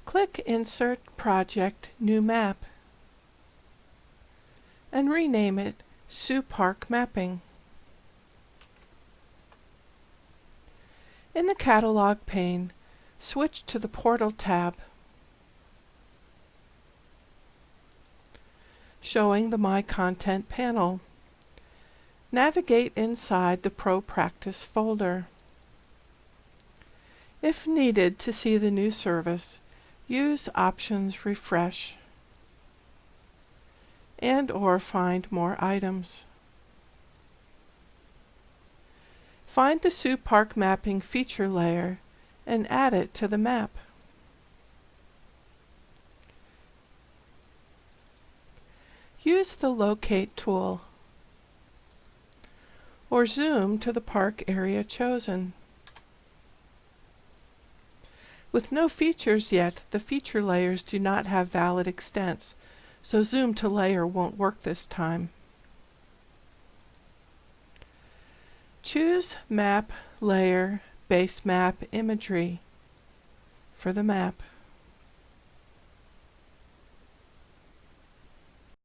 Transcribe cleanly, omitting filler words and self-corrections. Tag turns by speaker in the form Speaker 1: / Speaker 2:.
Speaker 1: Click Insert Project New Map and rename it Sioux Park Mapping. In the Catalog pane, switch to the Portal tab, showing the My Content panel. Navigate inside the Pro Practice folder. If needed to see the new service, use Options Refresh and/or find more items. Find the Sioux Park Mapping feature layer and add it to the map. Use the Locate tool or zoom to the park area chosen. With no features yet, the feature layers do not have valid extents, so zoom to layer won't work this time. Choose Map Layer Base Map Imagery for the map.